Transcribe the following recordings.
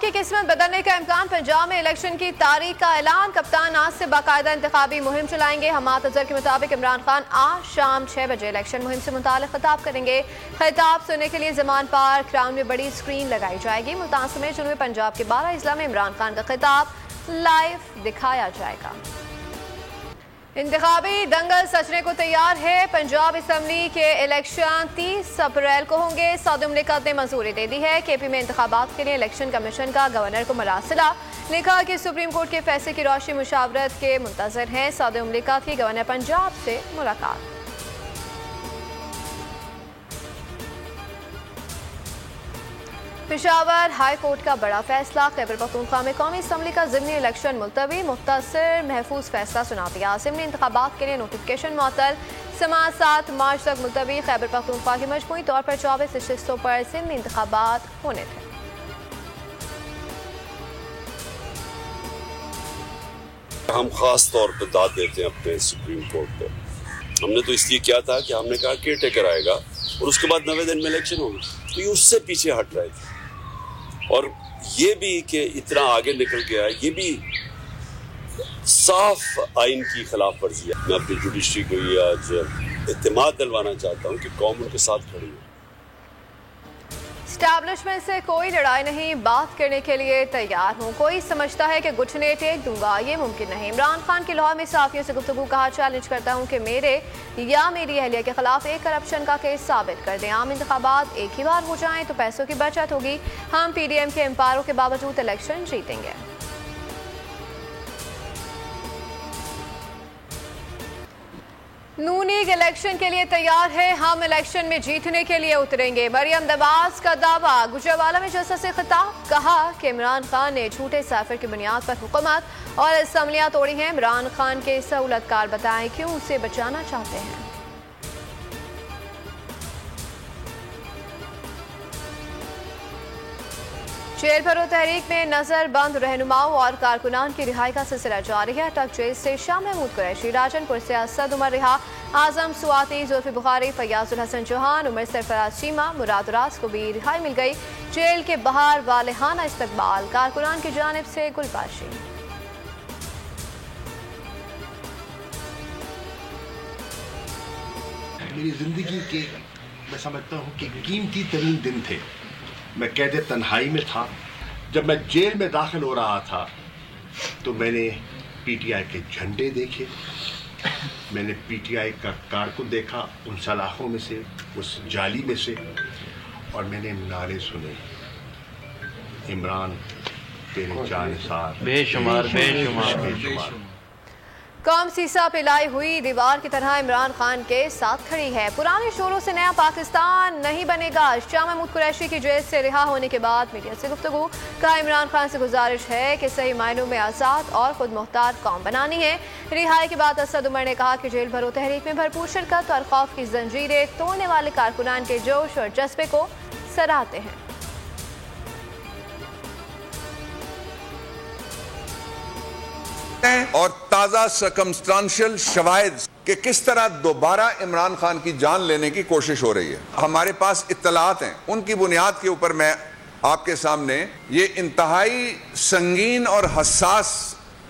की किस्मत बदलने का इम्कान। पंजाब में इलेक्शन की तारीख का ऐलान। कप्तान आज से बाकायदा इंतखाबी मुहिम चलाएंगे। हमाद अजहर के मुताबिक इमरान खान आज शाम 6 बजे इलेक्शन मुहिम से मुताल्लिक खिताब करेंगे। खिताब सुनने के लिए ज़मान पार्क ग्राउंड में बड़ी स्क्रीन लगाई जाएगी। मुल्तान समेत जनूबी पंजाब के 12 अजला में इमरान खान का खिताब लाइव दिखाया जाएगा। इंतखाबी दंगल सचने को तैयार है। पंजाब असम्बली के इलेक्शन 30 अप्रैल को होंगे। सऊदी मुमलिकत ने मंजूरी दे दी है। केपी में इंतखाबात के लिए इलेक्शन कमीशन का गवर्नर को मरासिला। लिखा कि सुप्रीम कोर्ट के फैसले की रोशनी मुशावरत के मुंतजर हैं। सऊदी मुमलिकत की गवर्नर पंजाब से मुलाकात। पेशावर हाई कोर्ट का बड़ा फैसला। खैबर पख्तूनख्वा में कौमी असम्बली का ज़िमनी इलेक्शन मुलतवी। मुख्तसर महफूज फैसला सुना दिया। ज़िमनी इंतखाबात के लिए नोटिफिकेशन मुअत्तल। समाअत 7 मार्च तक मुलतवी। खैबर पख्तूनख्वा की मजमूई तौर पर 24 नशिस्तों पर ज़िमनी इंतखाबात होने थे। हम खास तौर पर दाद देते हैं अपने सुप्रीम कोर्ट को। हमने तो इसलिए किया था कि हमने कहा केयर टेकर आएगा और उसके बाद 90 दिन में इलेक्शन होगी, तो ये उससे पीछे हट रहे थे। और ये भी कि इतना आगे निकल गया, ये भी साफ आइन की खिलाफ वर्जी है। मैं अपनी जुडिशरी को ये आज इत्तेमाद दिलवाना चाहता हूँ कि कौम उनके साथ खड़ी है। स्टैब्लिशमेंट से कोई लड़ाई नहीं, बात करने के लिए तैयार हूँ। कोई समझता है कि घुटने टेक दूंगा, ये मुमकिन नहीं। इमरान खान की लाहौर में सहाफियों से गुफ्तगू। कहा चैलेंज करता हूँ कि मेरे या मेरी अहलिया के खिलाफ एक करप्शन का केस साबित कर दें। आम इंतखाबात एक ही बार हो जाएं तो पैसों की बचत होगी। हम PDM के एम्पायरों के बावजूद इलेक्शन जीतेंगे। नून लीग इलेक्शन के लिए तैयार है। हम इलेक्शन में जीतने के लिए उतरेंगे। मरियम नवाज का दावा। गुजरावाला में जलसा से खिताब। कहा कि इमरान खान ने झूठे साफिर की बुनियाद पर हुकूमत और असम्बलियां तोड़ी हैं। इमरान खान के सहूलतकार बताएं क्यों उसे बचाना चाहते हैं। जेल भरो तहरीक में नजर बंद रहनुमाओं और कारकुनान की रिहाई का सिलसिला जारी है। टक जेल से शाह महमूद कुरैशी, राजनपुर से असद उमर रिहा, आजम सुवाती, जुल्फी बुखारी, फयाजुल हसन चौहान, उमर सरफराज चीमा, मुराद राज को भी रिहाई मिल गई। जेल के बाहर वालेहाना इस्तकबाल, कारकुनान की जानिब से गुलबाशी। मेरी जिंदगी के मैं समझता हूँ कि कीमती तरीन दिन थे। मैं कैद तन्हाई में था। जब मैं जेल में दाखिल हो रहा था तो मैंने PTI के झंडे देखे, मैंने PTI का कारकुन देखा उन सलाखों में से, उस जाली में से, और मैंने नारे सुने, इमरान तेरे जानसार बेशुमार बेशुमार बेशुमार। कौम सीसा पिलाई हुई दीवार की तरह इमरान खान के साथ खड़ी है। पुराने शोरों से नया पाकिस्तान नहीं बनेगा। शाह महमूद कुरैशी की जेल से रिहा होने के बाद मीडिया से गुफ्तगू। कहा इमरान खान से गुजारिश है कि सही मायनों में आज़ाद और खुद मुख्तार कौम बनानी है। रिहाई के बाद असद उमर ने कहा कि जेल भरो तहरीक में भरपूर शिरकत और खौफ की जंजीरें तोड़ने वाले कारकुनान के जोश और जज्बे को सराहते हैं। और ताज़ा सर्कमस्टांशियल शवाहिद कि किस तरह दोबारा इमरान खान की जान लेने की कोशिश हो रही है। हमारे पास इत्तलात हैं, उनकी बुनियाद के ऊपर मैं आपके सामने ये इंतहाई संगीन और हसास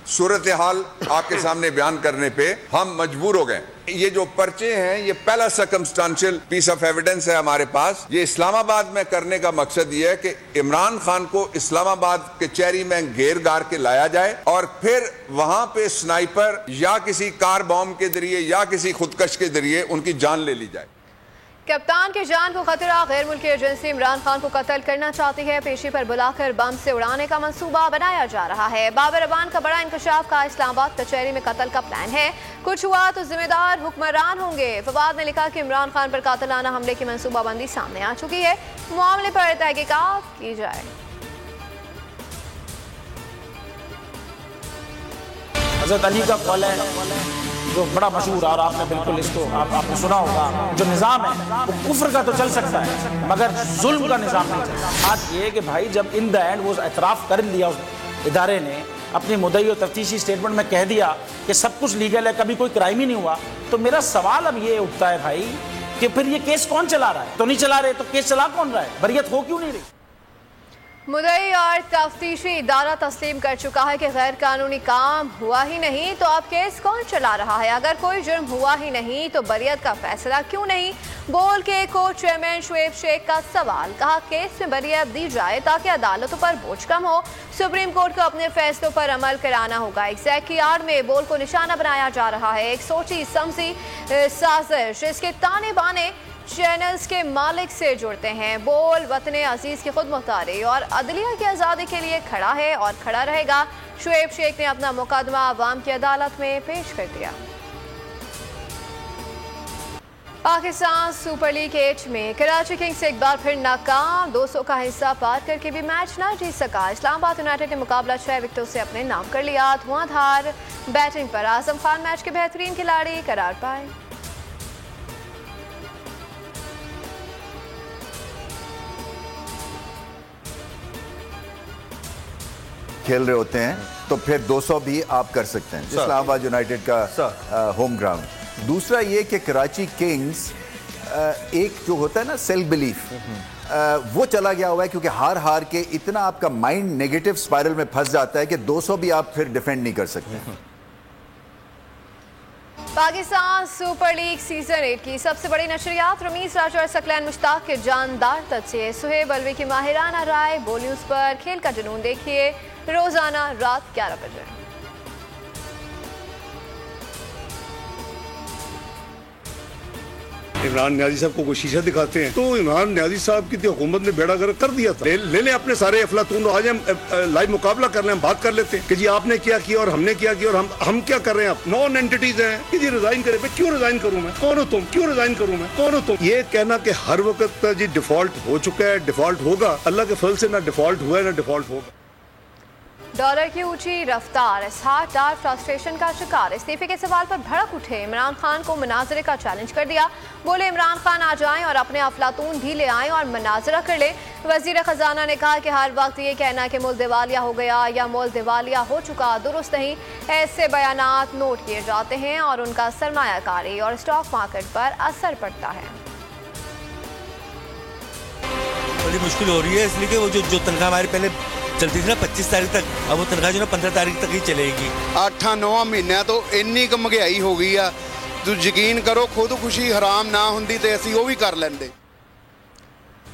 सूरत हाल आपके सामने बयान करने पे हम मजबूर हो गए। ये जो पर्चे हैं ये पहला सर्कमस्टांशियल पीस ऑफ एविडेंस है हमारे पास। ये इस्लामाबाद में करने का मकसद ये है कि इमरान खान को इस्लामाबाद के कचहरी में घेर गार के लाया जाए और फिर वहां पे स्नाइपर या किसी कार बॉम्ब के जरिए या किसी खुदकश के जरिए उनकी जान ले ली जाए। कप्तान की जान को खतरा। गैर मुल्की एजेंसी इमरान खान को कत्ल करना चाहती है। पेशी पर बुलाकर बम से उड़ाने का मंसूबा बनाया जा रहा है। बाबर अबान का बड़ा इंकशाफ। का इस्लामाबाद कचहरी में कत्ल का प्लान है। कुछ हुआ तो जिम्मेदार हुक्मरान होंगे। फवाद ने लिखा कि इमरान खान पर कातिलाना हमले की मंसूबाबंदी सामने आ चुकी है। मामले पर तहकीकात की जाए। हज़रत अली का कौल है जो बड़ा मशहूर, और आपने बिल्कुल इसको आपने सुना होगा, जो निज़ाम है वो कुफ्र का तो चल सकता है मगर जुल्म का निज़ाम नहीं चलता। बात ये है कि भाई जब इन द एंड वो एतराफ़ कर लिया उस इदारे ने, अपनी मुद्दई और तफ्तीशी स्टेटमेंट में कह दिया कि सब कुछ लीगल है, कभी कोई क्राइम ही नहीं हुआ, तो मेरा सवाल अब ये उठता है भाई कि फिर ये केस कौन चला रहा है? तो नहीं चला रहे तो केस चला कौन रहा है? बरियत हो क्यों नहीं रही? मुद्दई और तफ्तीशी इदारा तस्लीम कर चुका है कि गैर कानूनी काम हुआ ही नहीं तो अब केस कौन चला रहा है। अगर कोई जुर्म हुआ ही नहीं तो बरियत का फैसला क्यों नहीं, बोल के कोर्ट चेयरमैन शुएब शेख का सवाल। कहा केस में बरियत दी जाए ताकि अदालतों पर बोझ कम हो। सुप्रीम कोर्ट को अपने फैसलों पर अमल कराना होगा। एग्जैक्ट की आड़ में बोल को निशाना बनाया जा रहा है। एक सोची समझी साजिश। इसके ताने बाने चैनल्स के मालिक से जुड़ते हैं। बोल वतने अजीज की खुद मुख्तारी और अदलिया की आज़ादी के लिए खड़ा है और खड़ा रहेगा। शुएब शेख ने अपना मुकदमा अवाम की अदालत में पेश कर दिया। पाकिस्तान सुपर लीग 8 में कराची किंग्स एक बार फिर नाकाम। 200 का हिस्सा पार करके भी मैच न जीत सका। इस्लामाबाद यूनाइटेड ने मुकाबला 6 विकेटों से अपने नाम कर लिया। धुआंधार बैटिंग पर आजम खान मैच के बेहतरीन खिलाड़ी करार पाए। खेल रहे होते हैं तो फिर 200 भी आप कर सकते हैं। इस्लामाबाद यूनाइटेड का होम ग्राउंड। दूसरा ये कि कराची किंग्स एक जो होता है ना सेल्फ बिलीफ, वो चला गया हुआ है क्योंकि हार हार के इतना आपका माइंड नेगेटिव स्पाइरल में फंस जाता है कि 200 भी आप फिर डिफेंड नहीं कर सकते। पाकिस्तान सुपर लीग सीजन 8 की सबसे बड़ी नशरियात रमीज राजा और सकलैन मुश्ताक के जानदार तथ्य। सुहेब अलवी की माहिराना राय। बोल न्यूज पर खेल का जुनून देखिए रोजाना रात 11 बजे। इमरान न्याजी साहब को कोई शीशा दिखाते हैं तो इमरान न्याजी साहब की हुकूमत ने बेड़ा गर्क कर दिया था। ले लें अपने सारे अफलातून, आज हम लाइव मुकाबला कर लें, हम बात कर लेते हैं कि जी आपने क्या किया और हमने क्या किया और हम क्या कर रहे हैं। आप नॉन एंटिटीज हैं कि जी रिजाइन करें। क्यों रिजाइन करूं मैं? कौन हो तुम? क्यों रिजाइन करूं मैं? कौन हो तुम? ये कहना कि हर वक्त जी डिफॉल्ट हो चुका है, डिफॉल्ट होगा, अल्लाह के फल से ना डिफॉल्ट हुआ है ना डिफॉल्ट होगा। डॉलर की ऊंची रफ्तार। इसहाक डार फ्रस्ट्रेशन का शिकार। इस्तीफे के सवाल पर भड़क उठे। इमरान खान को मुनाजरे का चैलेंज कर दिया। बोले इमरान खान आ जाएं और अपने अफलातून भी ले आएं और मुनाजरा कर ले। वजीर खजाना ने कहा कि हर वक्त ये कहना कि मुल्क दिवालिया हो गया या मुल्क दिवालिया हो चुका दुरुस्त नहीं। ऐसे बयानात नोट किए जाते हैं और उनका सरमायाकारी और स्टॉक मार्केट पर असर पड़ता है। बड़ी मुश्किल हो रही है इसलिए कि वो जो तनख्वाह हमारी पहले चलती थी ना 25 तारीख तक, अब वो तनख्वाह जो ना 15 तारीख तक ही चलेगी। 8-9 महीनों तो इन्नी क महंगाई हो गई आ, तो यकीन करो खुदकुशी हराम ना होंदी तो असीं वो भी कर लेंदे।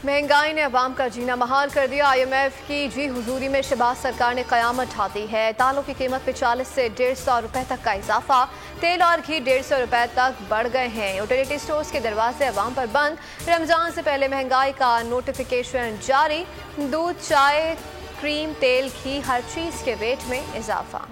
महंगाई ने अवाम का जीना महाल कर दिया। IMF की जी हुजूरी में शहबाज सरकार ने कयामत ढा दी है। दालों की कीमत में 40 से 150 रुपए तक का इजाफा। तेल और घी 150 रुपए तक बढ़ गए हैं। यूटिलिटी स्टोर्स के दरवाजे अवाम पर बंद। रमजान से पहले महंगाई का नोटिफिकेशन जारी। दूध, चाय, क्रीम, तेल, घी, हर चीज के रेट में इजाफा।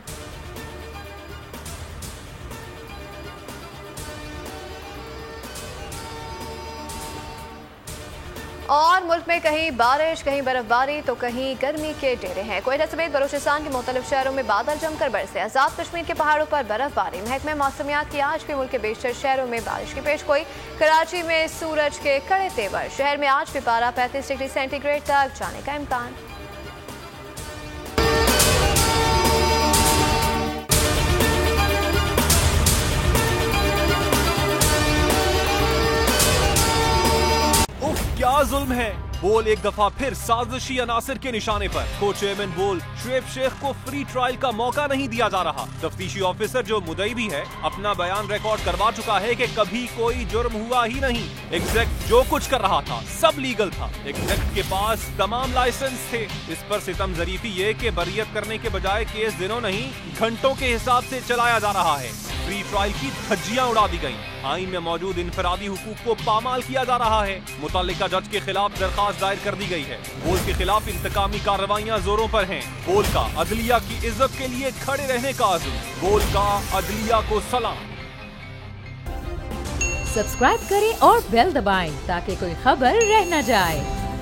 और मुल्क में कहीं बारिश, कहीं बर्फबारी तो कहीं गर्मी के डेरे हैं। कोयटा समेत बलूचिस्तान के मुख्तलिफ शहरों में बादल जमकर बरसे। आजाद कश्मीर के पहाड़ों पर बर्फबारी। महकमे मौसमियात की आज भी मुल्क के बेशतर शहरों में बारिश की पेशगोई। कराची में सूरज के कड़े तेवर। शहर में आज भी पारा 35 डिग्री सेंटीग्रेड तक जाने का इम्कान। क्या जुल्म है। बोल एक दफा फिर साजिशी अनासिर के निशाने पर। को चेयरमैन बोल शुएब शेख को फ्री ट्रायल का मौका नहीं दिया जा रहा। तफ्तीशी ऑफिसर जो मुद्दई भी है अपना बयान रिकॉर्ड करवा चुका है कि कभी कोई जुर्म हुआ ही नहीं। एग्जैक्ट जो कुछ कर रहा था सब लीगल था। एग्जैक्ट के पास तमाम लाइसेंस थे। इस पर सितम जरीफी ये कि बरियत करने के बजाय केस दिनों नहीं घंटों के हिसाब से चलाया जा रहा है। फ्री ट्रायल की धज्जियां उड़ा दी गयी। आईन में मौजूद इनफरादी हुकूक को पामाल किया जा रहा है। मुतल्लिका जज के खिलाफ दरखास्त दायर कर दी गई है। बोल के खिलाफ इंतकामी कार्रवाइयां जोरों पर हैं। बोल का अदलिया की इज्जत के लिए खड़े रहने का अज़्म। बोल का अदलिया को सलाम। सब्सक्राइब करें और बेल दबाएं ताकि कोई खबर रह न जाए।